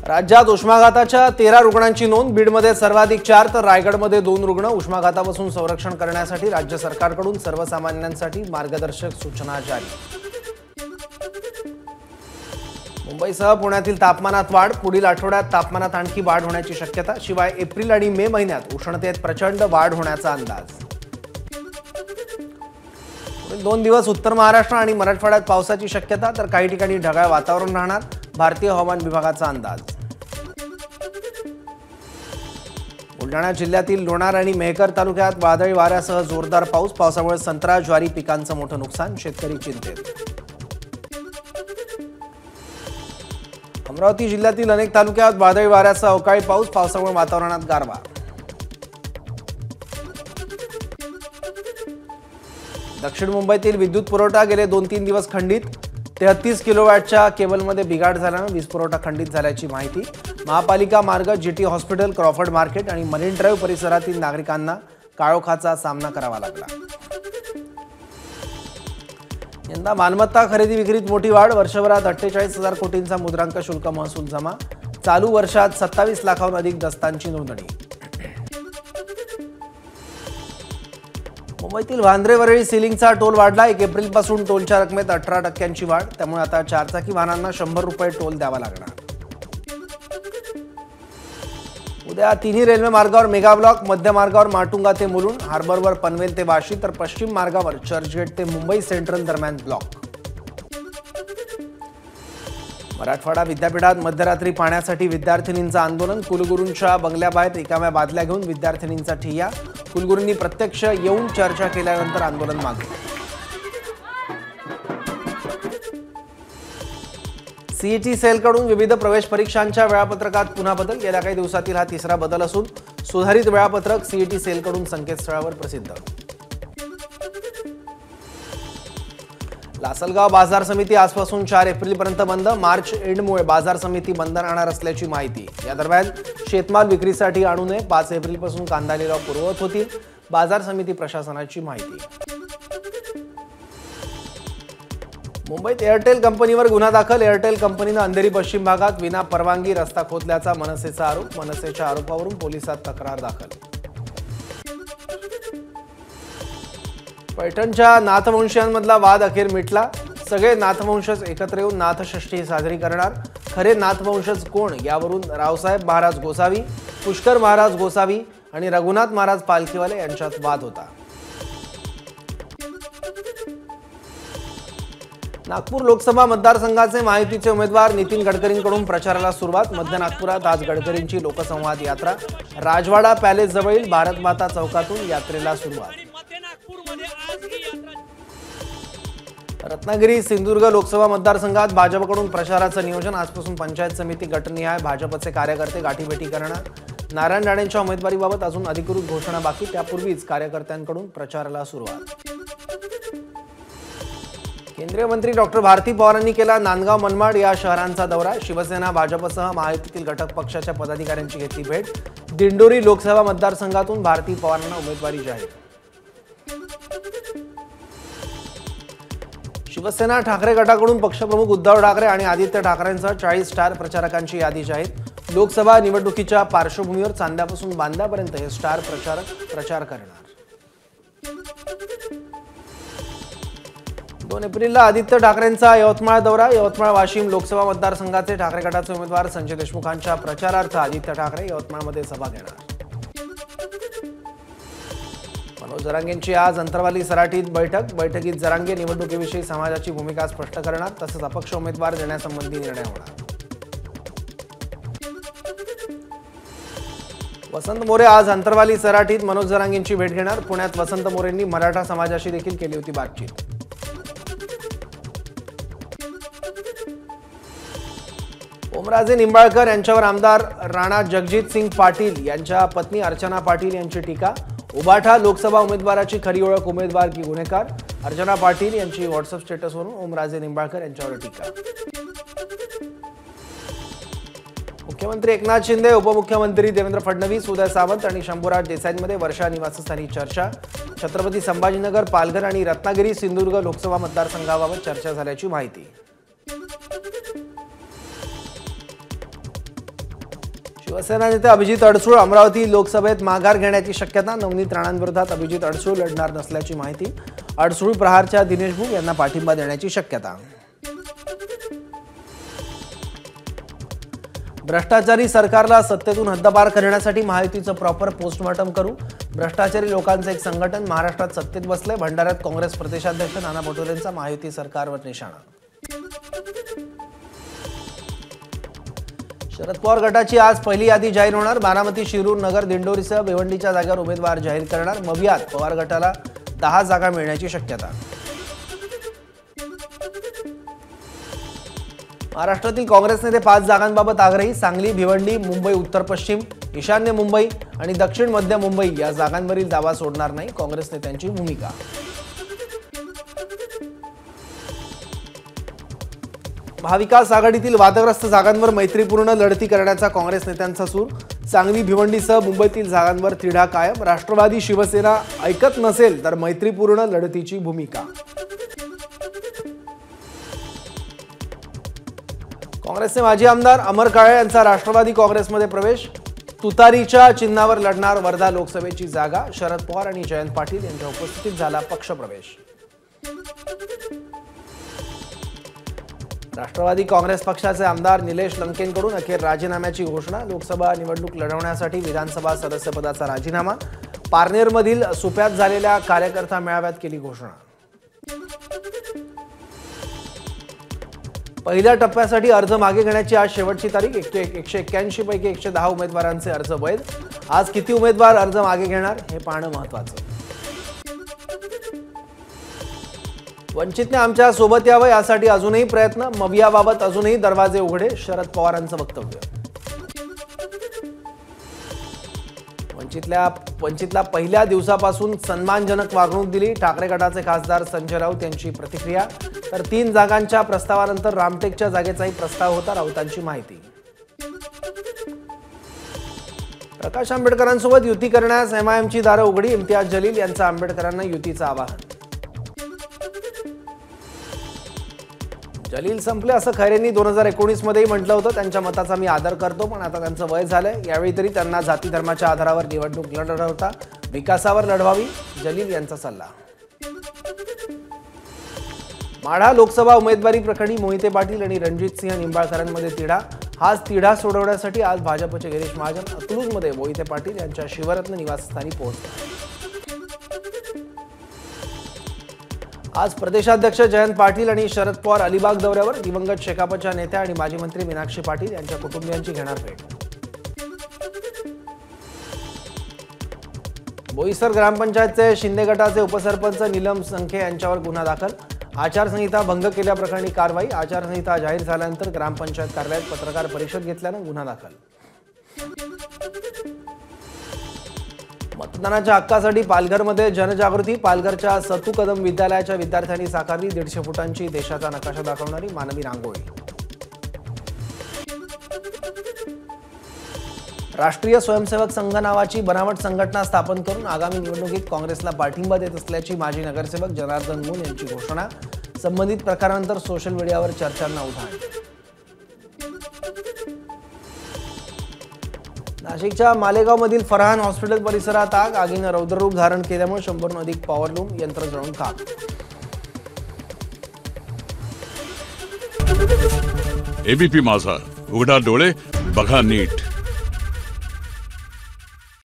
राज्यात उष्माघाताच्या 13 रुग्णांची नोंद। बीडमध्ये सर्वाधिक 4 तर रायगडमध्ये 2 रुग्ण। उष्माघातापासून संरक्षण करण्यासाठी राज्य सरकारकडून सर्वसामान्यांसाठी मार्गदर्शक सूचना जारी। मुंबईसह पुण्यातील तापमानात वाढ। पुढील आठवड्यात तापमानात आणखी वाढ होण्याची शक्यता। शिवाय एप्रिल आणि मे महिन्यात उष्णतेत प्रचंड वाढ होण्याचा अंदाज। पुढील 2 दिवस उत्तर महाराष्ट्र आणि मराठवाड्यात पावसाची शक्यता, तर काही ठिकाणी ढगाळ वातावरण राहणार। भारतीय हवामान विभागाचा अंदाज। बुलढाणा जिल्ह्यातील लोणार आणि मेहकर तालुक्यात वादळी वाऱ्यासह जोरदार पाऊस। पावसामुळे संत्रा ज्वारी पिकांचं मोठं नुकसान, शेतकरी चिंतेत। अमरावती जिल्ह्यातील अनेक तालुक्यात वादळी वाऱ्यासह अवकाळी पाऊस। पावसामुळे वातावरणात गारवा। दक्षिण मुंबईतील विद्युत पुरवठा गेले 2-3 दिवस खंडित। 33 किलोवॅटच्या केबलमध्ये बिघाड झाल्याने वीज पुरवठा खंडित झाल्याची माहिती। महापालिका मार्ग, जीटी हॉस्पिटल, क्रॉफर्ड मार्केट आणि मरीन ड्राईव्ह परिसरातील नागरिकांना काळोखाचा सामना करावा लागला। यंदा मालमत्ता खरेदी विक्रीत मोठी वाढ। वर्षभरात 48,000 कोटींचा मुद्रांक शुल्क महसूल जमा। चालू वर्षात 27 लाखांहून अधिक दस्तांची नोंदणी। मुंबईतील वांद्रे वरळी सिलिंगचा टोल वाढला। 1 एप्रिलपासून टोलच्या रकमेत 18% वाढ। त्यामुळे आता चारचाकी वाहनांना 100 रुपये टोल द्यावा लागणार। उद्या तिन्ही रेल्वे मार्गावर मेगा ब्लॉक। मध्य मार्गावर माटुंगा ते मुलुंड, हार्बरवर पनवेल ते वाशी, तर पश्चिम मार्गावर चर्चगेट ते मुंबई सेंट्रल दरम्यान ब्लॉक। मराठवाडा विद्यापीठात मध्यरात्री पाण्यासाठी विद्यार्थिनींचं आंदोलन। कुलगुरूंच्या बंगल्याबाहेर रिकाम्या बादल्या घेऊन विद्यार्थिनींचा ठिय्या। कुलगुरूंनी प्रत्यक्ष येऊन चर्चा केल्यानंतर आंदोलन मागे। सीईटी सेलकडून विविध प्रवेश परीक्षांच्या वेळापत्रकात पुन्हा बदल। गेल्या काही दिवसातील हा तिसरा बदल असून सुधारित वेळापत्रक सीईटी सेलकडून संकेतस्थळावर प्रसिद्ध। लासलगाव बाजार समिती आजपासून 4 एप्रिलपर्यंत बंद। मार्च एंडमुळे बाजार समिती बंद राहणार असल्याची माहिती। या दरम्यान शेतमाल विक्रीसाठी आणू नये। 5 एप्रिलपासून कांदा लिलाव पूर्ववत होतील, बाजार समिती प्रशासनाची माहिती। मुंबईत एअरटेल कंपनीवर गुन्हा दाखल। एअरटेल कंपनीनं अंधेरी पश्चिम भागात विना परवानगी रस्ता खोदल्याचा मनसेचा आरोप। मनसेच्या आरोपावरून पोलिसात तक्रार दाखल। पैठणच्या नाथवंशीयांमधला वाद अखेर मिटला। सगळे नाथवंशज एकत्र येऊन नाथषष्ठी साजरी करणार। खरे नाथवंशज कोण यावरून रावसाहेब महाराज गोसावी, पुष्कर महाराज गोसावी आणि रघुनाथ महाराज पालखीवाले यांच्यात वाद होता। नागपूर लोकसभा मतदारसंघाचे महायुतीचे उमेदवार नितीन गडकरींकडून प्रचाराला सुरुवात। मध्य नागपुरात आज गडकरींची लोकसंवाद यात्रा। राजवाडा पॅलेस जवळील भारत माता चौकातून यात्रेला सुरुवात। रत्नागिरी सिंधुदुर्ग लोकसभा मतदारसंघात भाजपकडून प्रचाराचं नियोजन। आजपासून पंचायत समिती गटनिहाय भाजपचे कार्यकर्ते गाठीभेटी करणार। नारायण राणेंच्या उमेदवारीबाबत अजून अधिकृत घोषणा बाकी, त्यापूर्वीच कार्यकर्त्यांकडून प्रचाराला सुरुवात। केंद्रीय मंत्री डॉक्टर भारती पवारांनी केला नांदगाव मनमाड या शहरांचा दौरा। शिवसेना भाजपसह महायुतीतील घटक पक्षाच्या पदाधिकाऱ्यांची घेतली भेट। दिंडोरी लोकसभा मतदारसंघातून भारती पवारांना उमेदवारी जाहीर। शिवसेना ठाकरे गटाकडून पक्षप्रमुख उद्धव ठाकरे आणि आदित्य ठाकरेंसह 40 स्टार प्रचारकांची यादी जाहीर। लोकसभा निवडणुकीच्या पार्श्वभूमीवर चांद्यापासून बांद्यापर्यंत हे स्टार प्रचारक प्रचार करणार। 2 एप्रिलला आदित्य ठाकरेंचा यवतमाळ दौरा। यवतमाळ वाशिम लोकसभा मतदारसंघाचे ठाकरे गटाचे उमेदवार संजय देशमुखांच्या प्रचारार्थ आदित्य ठाकरे यवतमाळमध्ये सभा घेणार। मनोज जरांगेंची आज अंतरवाली सराटीत बैठक। बैठकीत जरांगे निवडणुकीविषयी समाजाची भूमिका स्पष्ट करणार, तसंच अपक्ष उमेदवार देण्यासंबंधी निर्णय होणार। वसंत मोरे आज अंतरवाली सराटीत मनोज जरांगेंची भेट घेणार। पुण्यात वसंत मोरेंनी मराठा समाजाशी देखील केली होती बातचीत। ओमराजे निंबाळकर यांच्यावर आमदार राणा जगजित सिंग पाटील यांच्या पत्नी अर्चना पाटील यांची टीका। उबाठा लोकसभा उमेदवाराची खरी ओळख उमेदवार की गुन्हेगार, अर्चना पाटील यांची व्हॉट्सअप स्टेटसवरून ओमराजे निंबाळकर यांच्यावर टीका। मुख्यमंत्री एकनाथ शिंदे, उपमुख्यमंत्री देवेंद्र फडणवीस, उदय सामंत आणि शंभूराज देसाईंमध्ये वर्षा निवासस्थानी चर्चा। छत्रपती संभाजीनगर, पालघर आणि रत्नागिरी सिंधुदुर्ग लोकसभा मतदारसंघाबाबत चर्चा झाल्याची माहिती। शिवसेना नेते अभिजित अडसूळ अमरावती लोकसभेत माघार घेण्याची शक्यता. नवनीत राणांविरोधात अभिजित अडसूळ लढणार नसल्याची माहिती. अडसूळ प्रहारच्या दिनेश भूग यांना पाठिंबा देण्याची शक्यता. भ्रष्टाचारी सरकारला सत्तेतून हद्दपार करण्यासाठी महायुतीचं प्रॉपर पोस्टमॉर्टम करू. भ्रष्टाचारी लोकांचं एक संघटन महाराष्ट्रात सत्तेत बसले. भंडाऱ्यात काँग्रेस प्रदेशाध्यक्ष नाना पटोलेंचा महायुती सरकारवर निशाणा. शरद पवार गटाची आज पहिली यादी जाहीर होणार. बारामती, शिरूर, नगर, दिंडोरीसह भिवंडीच्या जागेवर उमेदवार जाहीर करणार. मवियात पवार गटाला 10 जागा मिळण्याची शक्यता. महाराष्ट्रातील काँग्रेस नेते 5 जागांबाबत आग्रही. सांगली, भिवंडी, मुंबई उत्तर पश्चिम, ईशान्य मुंबई आणि दक्षिण मध्य मुंबई या जागांवरील दावा सोडणार नाही, काँग्रेस नेत्यांची भूमिका. महाविकास आघाडीतील वादग्रस्त जागांवर मैत्रीपूर्ण लढती करण्याचा काँग्रेस नेत्यांचा सूर. सांगली, भिवंडीसह मुंबईतील जागांवर तिढा कायम. राष्ट्रवादी शिवसेना ऐकत नसेल तर मैत्रीपूर्ण लढतीची भूमिका. काँग्रेसचे माजी आमदार अमर काळे यांचा राष्ट्रवादी काँग्रेसमध्ये प्रवेश. तुतारीच्या चिन्हावर लढणार वर्धा लोकसभेची जागा. शरद पवार आणि जयंत पाटील यांच्या उपस्थितीत झाला पक्षप्रवेश. राष्ट्रवादी काँग्रेस पक्षाचे आमदार निलेश लंकेंकडून अखेर राजीनाम्याची घोषणा. लोकसभा निवडणूक लढवण्यासाठी विधानसभा सदस्यपदाचा राजीनामा. पारनेरमधील सुप्यात झालेल्या कार्यकर्ता मेळाव्यात केली घोषणा. पहिल्या टप्प्यासाठी अर्ज मागे घेण्याची आज शेवटची तारीख. 181 पैकी 110 उमेदवारांचे अर्ज वैध. आज किती उमेदवार अर्ज मागे घेणार हे पाहणं महत्त्वाचं. वंचितने आमच्या सोबत यावं यासाठी अजूनही प्रयत्न. मवियाबाबत अजूनही दरवाजे उघडे. शरद पवारांचं वक्तव्य. वंचितला पहिल्या दिवसापासून सन्मानजनक वागणूक दिली. ठाकरे गटाचे खासदार संजय राऊत यांची प्रतिक्रिया. तर 3 जागांच्या प्रस्तावानंतर रामटेकच्या जागेचाही प्रस्ताव होता. राऊतांची माहिती. प्रकाश आंबेडकरांसोबत युती करण्यास एमआयएमची दारं उघडी. इम्तियाज जलील यांचं आंबेडकरांना युतीचं आवाहन. जलील संपले असं खैरेंनी 2019 मध्येही म्हटलं होतं. त्यांच्या मताचा मी आदर करतो, पण आता त्यांचं वय झालंय. यावेळी तरी त्यांना जाती धर्माच्या आधारावर निवडणूक न लढवता विकासावर लढवावी, जलील यांचा सल्ला. माढा लोकसभा उमेदवारी प्रकरणी मोहिते पाटील आणि रणजित सिंह निंबाळकरांमध्ये तिढा. हाच तिढा सोडवण्यासाठी आज भाजपचे गिरीश महाजन अकलूजमध्ये मोहिते पाटील यांच्या शिवरत्न निवासस्थानी पोहोचले. आज प्रदेशाध्यक्ष जयंत पाटील आणि शरद पवार अलिबाग दौऱ्यावर. दिवंगत शेकापच्या नेत्या आणि माजी मंत्री मीनाक्षी पाटील यांच्या कुटुंबियांची घेणार भेट. बोईसर ग्रामपंचायतचे शिंदे गटाचे उपसरपंच नीलम संखे यांच्यावर गुन्हा दाखल. आचारसंहिता भंग केल्याप्रकरणी कारवाई. आचारसंहिता जाहीर झाल्यानंतर ग्रामपंचायत कार्यालयात पत्रकार परिषद घेतल्यानं गुन्हा दाखल. मतदानाच्या हक्कासाठी पालघरमध्ये जनजागृती. पालघरच्या सतू कदम विद्यालयाच्या विद्यार्थ्यांनी साकारली 150 फुटांची देशाचा नकाशा दाखवणारी मानवी रांगोळी. राष्ट्रीय स्वयंसेवक संघ नावाची बनावट संघटना स्थापन करून आगामी निवडणुकीत काँग्रेसला पाठिंबा देत असल्याची माजी नगरसेवक जनार्दन मून यांची घोषणा. संबंधित प्रकारानंतर सोशल मीडियावर चर्चांना उधाण. नाशिकच्या मालेगावमधील फरहान हॉस्पिटल परिसरात आग. आगीनं रौद्ररूप धारण केल्यामुळे 100हून अधिक पॉवरलूम यंत्र जळून खाक. एबीपी माझा, उघडा डोळे बघा नीट.